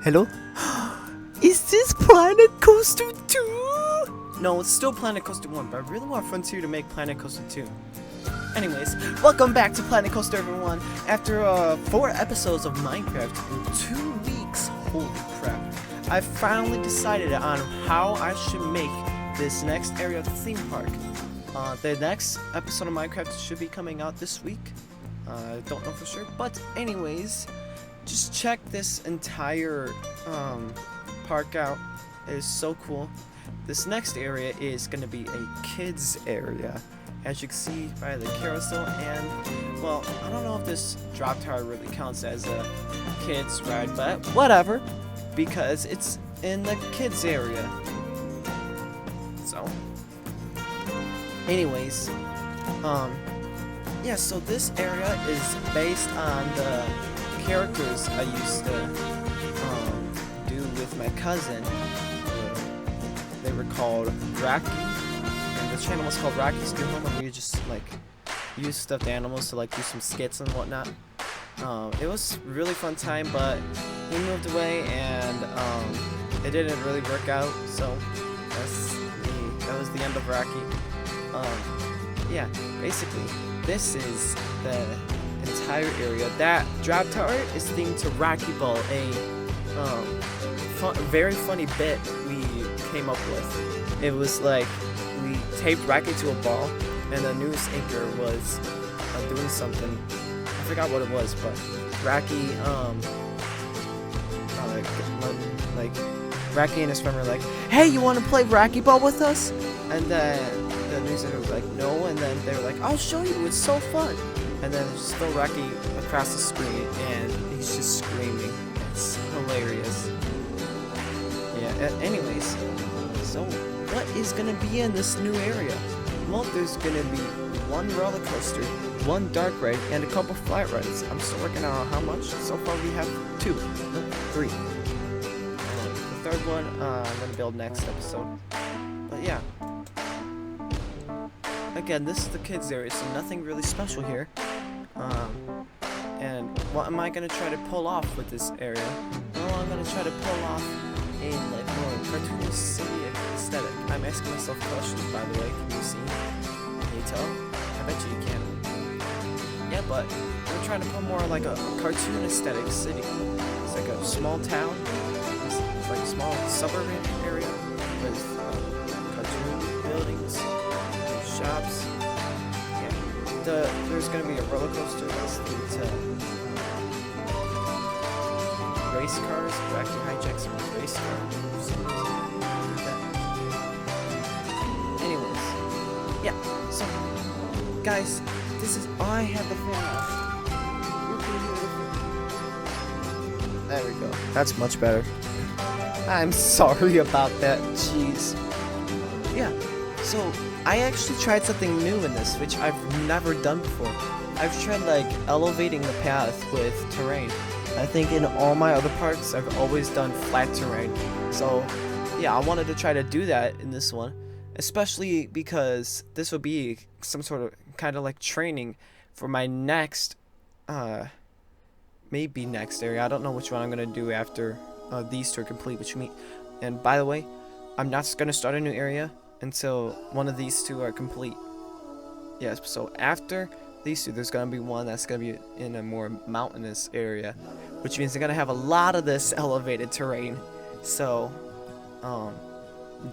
Hello? Is this Planet Coaster 2? No, it's still Planet Coaster 1, but I really want Frontier to make Planet Coaster 2. Anyways, welcome back to Planet Coaster, everyone. After 4 episodes of Minecraft in 2 weeks, holy crap, I finally decided on how I should make this next area of the theme park. The next episode of Minecraft should be coming out this week. I don't know for sure, but anyways, just check this entire park out. It is so cool. This next area is going to be a kids area, as you can see by the carousel, and well, I don't know if this drop tower really counts as a kids ride, but whatever, because it's in the kids area. So anyways, yeah, so this area is based on the characters I used to do with my cousin. They were called Rocky, and the channel was called Rocky's Do Home, and we just like use stuffed animals to like do some skits and whatnot. It was a really fun time, but he moved away, and it didn't really work out. So that was the end of Rocky. Yeah, basically, this is the entire area. That drop tower is themed to Rocky Ball, a very funny bit we came up with. It was like we taped Rocky to a ball, and the news anchor was doing something. I forgot what it was, but Rocky, like Rocky and his friend were like, "Hey, you want to play Rocky Ball with us?" And then the news anchor was like, "No," and then they were like, "I'll show you. It's so fun." And then there's still Rocky across the screen, and he's just screaming. It's hilarious. Yeah, anyways, so what is going to be in this new area? Well, there's going to be one roller coaster, one dark ride, and a couple flight rides. I'm still working on how much. So far we have 2, no, 3. The third one I'm going to build next episode. But yeah. Again, this is the kids area, so nothing really special here. And what am I gonna try to pull off with this area? Well, I'm gonna try to pull off a like more cartoonish city aesthetic. I'm asking myself questions, by the way. Can you see? Can you tell? I bet you can. Yeah, but I'm trying to put more like a cartoon aesthetic city. It's like a small town. It's like a small suburban area with cartoon buildings, shops. There's going to be a roller coaster that's themed to race cars. Wacky hijacks from a race car. Anyways, yeah. So, guys, this is all I have the fan off. There we go. That's much better. I'm sorry about that. Jeez. Yeah. So, I actually tried something new in this, which I've never done before. I've tried like elevating the path with terrain. I think in all my other parks, I've always done flat terrain. So yeah, I wanted to try to do that in this one, especially because this would be some sort of kind of like training for my next, maybe next area. I don't know which one I'm gonna do after these 2 are complete, which mean. And by the way, I'm not gonna start a new area until one of these 2 are complete. Yes, so after these 2, there's gonna be one that's gonna be in a more mountainous area, which means they're gonna have a lot of this elevated terrain. So,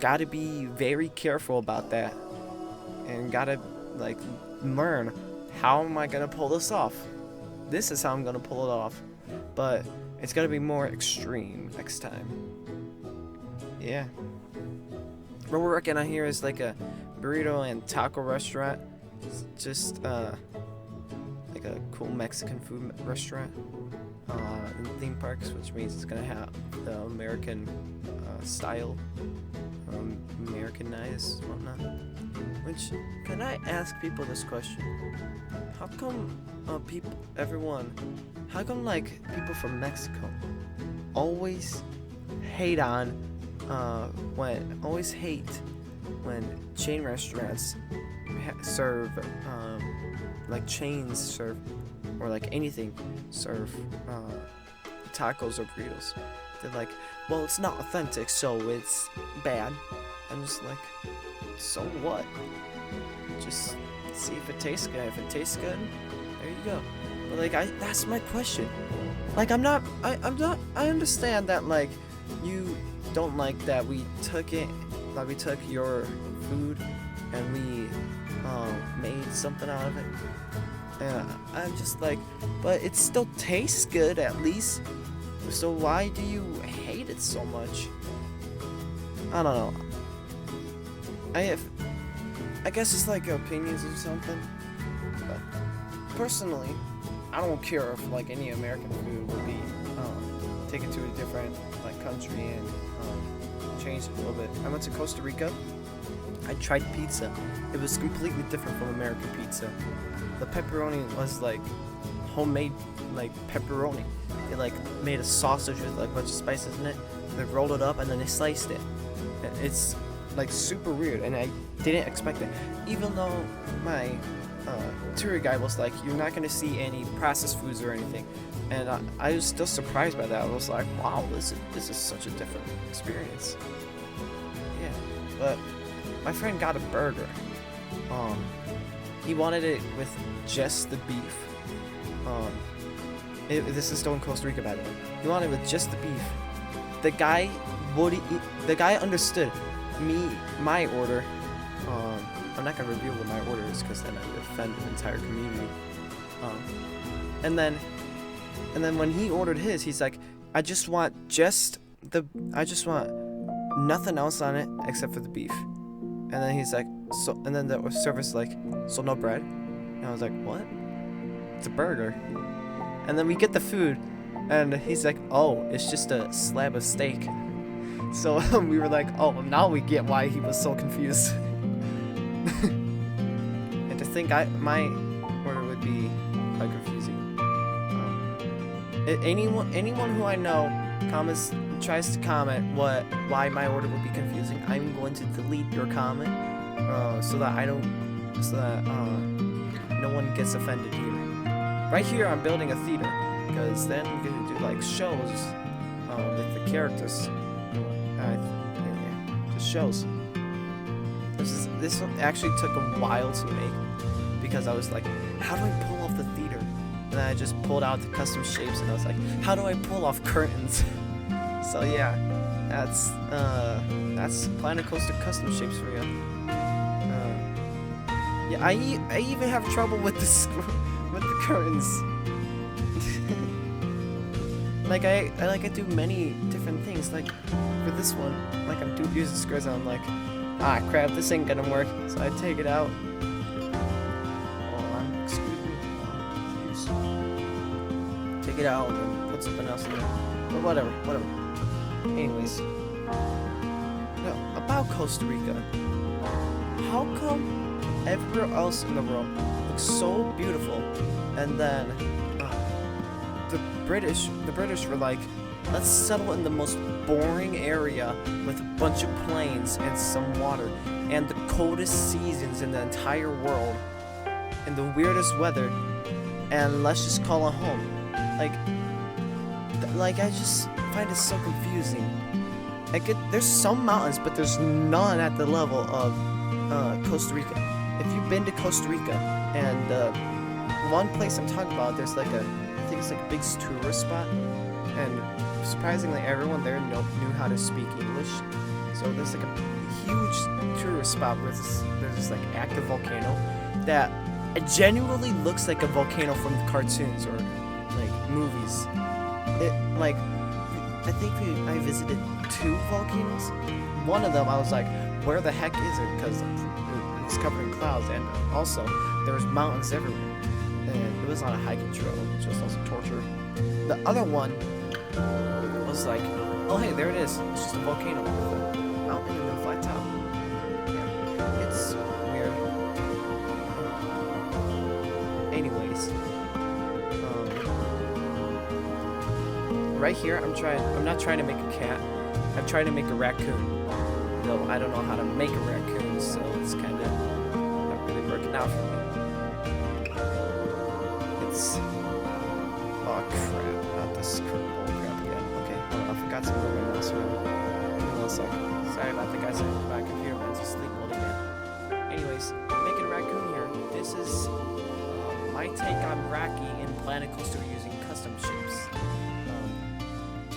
gotta be very careful about that, and gotta like learn how am I gonna pull this off. This is how I'm gonna pull it off, but it's gonna be more extreme next time. Yeah. What we're working on here is like a burrito and taco restaurant. It's just like a cool Mexican food restaurant in theme parks, which means it's gonna have the American style, Americanized whatnot. Which, can I ask people this question? How come how come like people from Mexico always hate when chain restaurants serve like chains serve, or like anything serve tacos or burritos? they're like, well, it's not authentic, so it's bad. I'm just like, so what? Just see if it tastes good. If it tastes good, there you go. But like, that's my question. Like, I'm not. I understand that like you don't like that we took your food and we made something out of it. And I'm just like, but it still tastes good at least. So why do you hate it so much? I don't know. I guess it's like opinions or something. But personally, I don't care if like any American food would be taken to a different like country and changed a little bit. I went to Costa Rica. I tried pizza. It was completely different from American pizza. The pepperoni was like homemade like pepperoni. They like made a sausage with like a bunch of spices in it. They rolled it up and then they sliced it. It's like super weird, and I didn't expect it. Even though my tour guide was like, "You're not gonna see any processed foods or anything," and I was still surprised by that. I was like, "Wow, this is such a different experience." Yeah, but my friend got a burger. He wanted it with just the beef. This is still in Costa Rica, by the way. He wanted it with just the beef. The guy understood my order. I'm not gonna reveal what my order is because then I would offend the entire community. And then when he ordered his, he's like, I just want nothing else on it except for the beef. And then he's like, so, and then the server's like, so no bread? And I was like, what? It's a burger. And then we get the food, and he's like, oh, it's just a slab of steak. So we were like, oh, now we get why he was so confused. And to think my order would be quite confusing. Anyone who I know tries to comment why my order would be confusing, I'm going to delete your comment so that no one gets offended here. Right here, I'm building a theater because then we can do like shows with the characters. Just shows. This one actually took a while to make because I was like, how do I pull off the theater? And then I just pulled out the custom shapes and I was like, how do I pull off curtains? So yeah, that's Planet Coaster custom shapes for you. Yeah, I even have trouble with the curtains. Like I do many different things. Like for this one, like I'm using skirts and I'm like, ah crap, this ain't gonna work. So I take it out. Take it out and put something else in there. But whatever. Anyways, about Costa Rica. How come everywhere else in the world looks so beautiful, and then the British were like, let's settle in the most boring area with a bunch of plains and some water and the coldest seasons in the entire world and the weirdest weather, and let's just call it home. Like I just find it so confusing. There's some mountains, but there's none at the level of Costa Rica. If you've been to Costa Rica, and one place I'm talking about, there's like I think it's like a big tourist spot, and surprisingly everyone there knew how to speak English. So there's like a huge tourist spot where there's this like active volcano that it genuinely looks like a volcano from the cartoons or like movies. I think I visited 2 volcanoes. One of them I was like, where the heck is it? Because it's covered in clouds, and also there was mountains everywhere. And it was on a hiking trail, which was also torture. The other one was like, oh hey, there it is. It's just a volcano with a mountain and a flat top. Yeah, it's weird. Anyways, right here, I'm not trying to make a cat. I'm trying to make a raccoon. Though I don't know how to make a raccoon, so it's kind of not really working out for me. Oh crap, not this bull crap again. Okay. Oh, I forgot to move my mouse around. Give me 1 second. Sorry about the guys. My computer went to sleep mode again. Anyways, making a raccoon here. This is my take on Racky in Planet Coaster using custom shapes.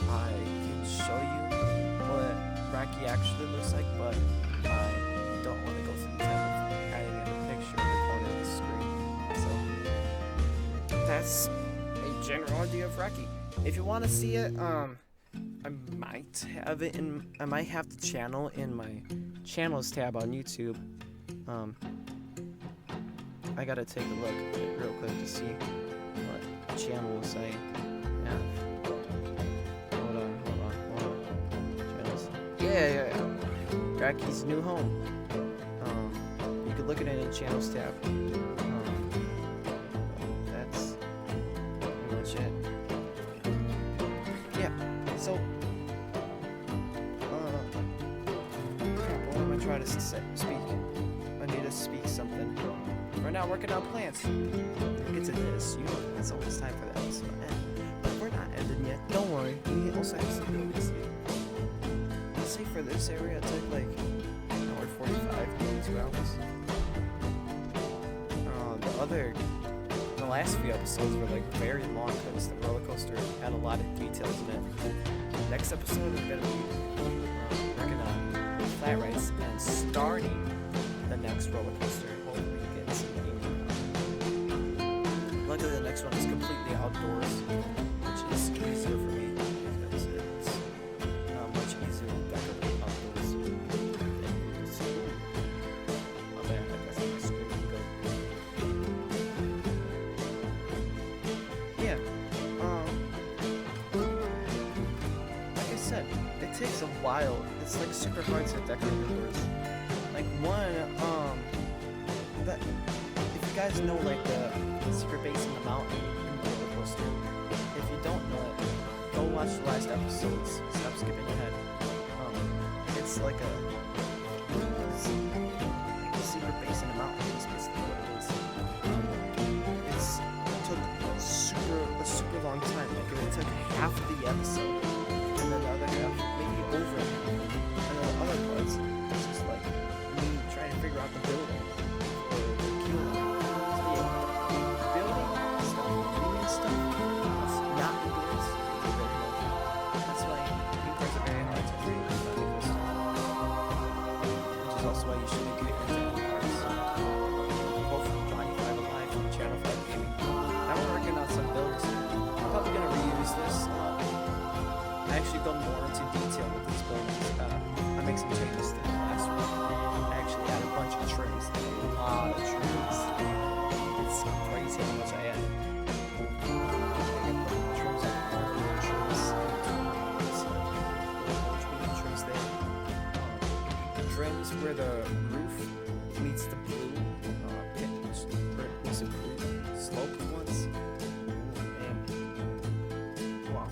I can show you what Racky actually looks like, but I don't want to go through the time of adding in a picture in the corner of the screen. So that's a general idea of Racky. If you want to see it, I might have the channel in my channels tab on YouTube. I gotta take a look at it real quick to see what channels I have. Hold on. Channels. Yeah. Racky's new home. You can look at it in channels tab. That's pretty much it. Yeah. So, what am I trying to speak? I need to speak something. We're now working on plants. We'll get to this. You know, it's always time for that episode to end. But we're not ending yet. Don't worry. We also have some buildings to do. Let's say for this area, it took like an hour 45, maybe 2 hours. The last few episodes were like very long because the roller coaster had a lot of details in it. Next episode is gonna be working on flat rides and starting the next roller coaster. Hopefully we get some gaming. Luckily the next one is completely outdoors, which is easier for me because it's much easier to decorate outdoors. Oh man, I guess I'm screaming go. Yeah, like I said, it takes a while. It's like super hard to decorate indoors. Like but if you guys know like the secret base in the mountain in the roller coaster, if you don't know it, go watch the last episodes. Stop skipping ahead. It's like a secret base in the mountain. It's basically what it is. It took a super long time. Like it took half of the episode, and then the other half, maybe over half, and then the other parts, it's just like me trying to figure out the building. That's why you shouldn't get into any parts. Both from Johnny 5 Alive from Channel 5 Gaming. Now we're working on some builds. I'm probably going to reuse this. I actually go more into detail with these builds. I make some changes to the last one. I actually add a bunch of trims. A lot of trims. It's crazy how much I add. Trims where the roof meets the blue sloped ones. And wow.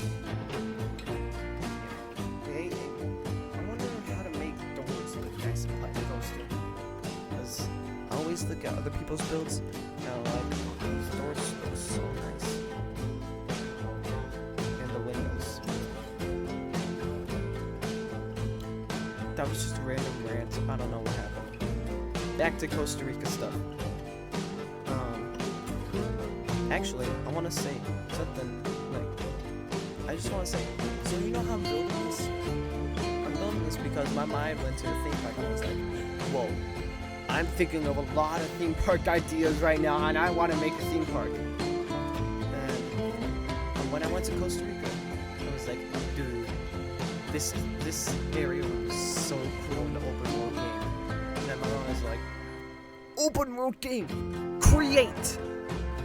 Hey, I wonder how to make doors look nice and Planet Coaster. Because I always look at other people's builds and I'm like, these doors look so nice. And the windows. That was just a random rant. I don't know what happened. Back to Costa Rica stuff. Actually, I want to say something. Like, I just want to say. So you know how I'm building this? I'm building this because my mind went to the theme park and I was like, whoa, I'm thinking of a lot of theme park ideas right now, and I want to make a theme park. And when I went to Costa Rica, I was like, dude. This area was so cool in the open world game. And then my mom was like, open world game, create!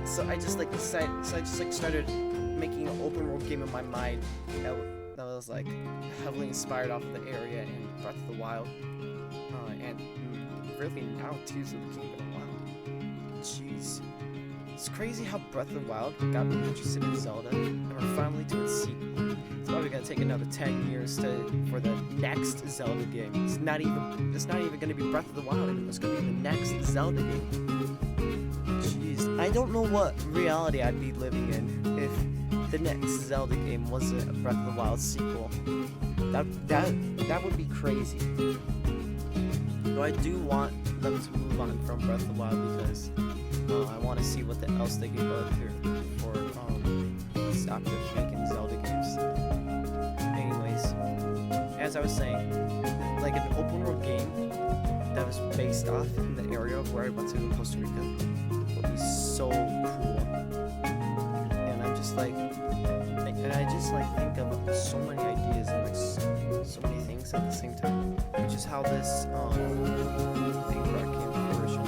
So I just started making an open world game in my mind that was like heavily inspired off of the area in Breath of the Wild. And really now Tears of the Kingdom. Wow. Jeez. It's crazy how Breath of the Wild got me interested in Zelda, and we're finally to its sequel. It's probably gonna take another 10 years for the next Zelda game. It's not even gonna be Breath of the Wild anymore. It's gonna be the next Zelda game. Jeez, I don't know what reality I'd be living in if the next Zelda game was a Breath of the Wild sequel. That would be crazy. Though I do want them to move on from Breath of the Wild because I want to see what else they can go through before stop making Zelda games. Anyways, as I was saying, like an open world game that was based off in the area of where I went to Costa Rica would be so cool. And I'm just like, I just like think of so many ideas and like so many things at the same time, which is how this themepark came to fruition.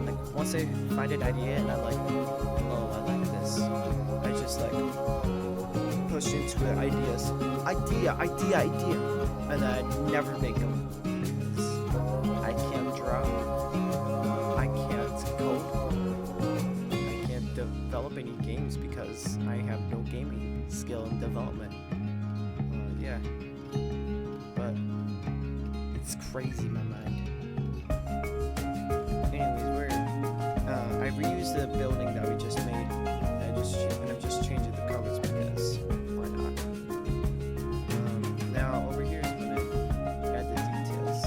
Like once I find an idea and I'm like, oh, I like this, I just like push into it, idea, and then I never make them because I can't draw, I can't code, I can't develop any games because I have no gaming skill and development. Yeah, but it's crazy in my mind. Anyways, I reused the building that we just made, and I'm just changing the colors because why not? Now over here is when I add the details.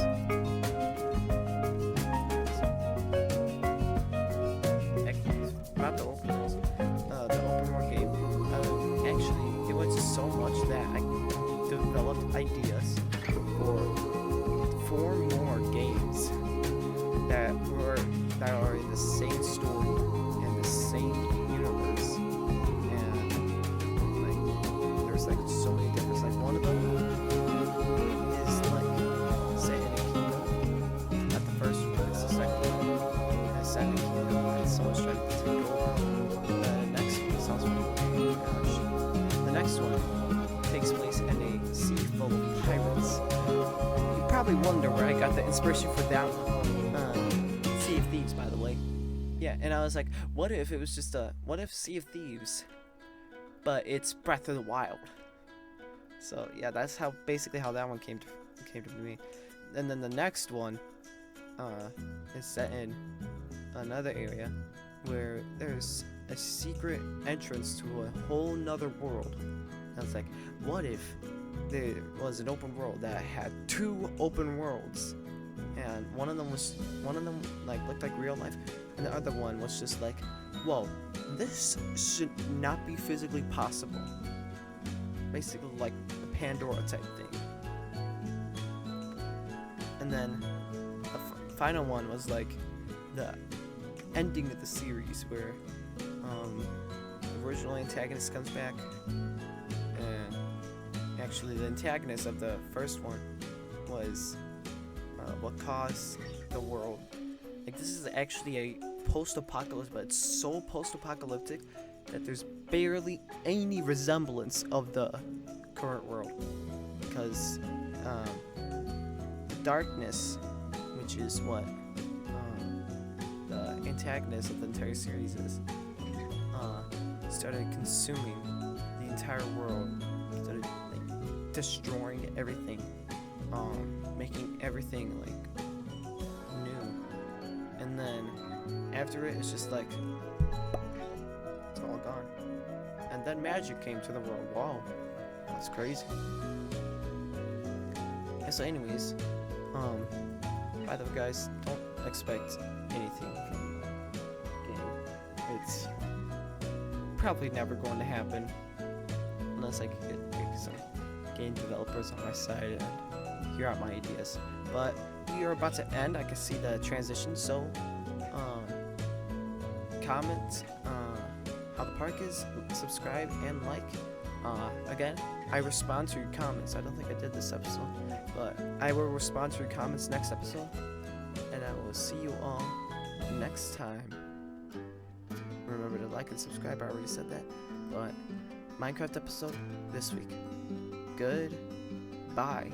About the open world game. Actually, it was so much that I developed ideas for 4 more games that are in the same story and the same universe, and like there's like so many different. Like one of them is like set in a kingdom. Not the first one, it's the second one. It's set in a kingdom and someone's trying to take over. The next one sounds really gosh. The next one takes place in a sea full of pirates. You probably wonder where I got the inspiration for that one. Sea of Thieves, by the way. Yeah, and I was like, what if it was just what if Sea of Thieves, but it's Breath of the Wild? So yeah, that's basically how that one came to me. And then the next one is set in another area where there's a secret entrance to a whole nother world. And I was like, what if there was an open world that had 2 open worlds, and one of them like looked like real life, and the other one was just like, whoa, this should not be physically possible. Basically like a Pandora type thing. And then the final one was like the ending of the series where the original antagonist comes back, and actually the antagonist of the first one was what caused the world. Like this is actually a post-apocalypse, but it's so post-apocalyptic that there's barely any resemblance of the current world, because the darkness, which is what the antagonist of the entire series is, started consuming the entire world, started like destroying everything, making everything like new, and then after it, it's just like it's all gone. And then magic came to the world. Wow, that's crazy. Yeah, so anyways, by the way, guys, don't expect anything from the game. It's probably never going to happen unless I can get maybe some game developers on my side and hear out my ideas. But we are about to end. I can see the transition, so comment how the park is, subscribe, and like. Again, I respond to your comments. I don't think I did this episode, but I will respond to your comments next episode, and I will see you all next time. Remember to like and subscribe. I already said that. But Minecraft episode this week. Goodbye.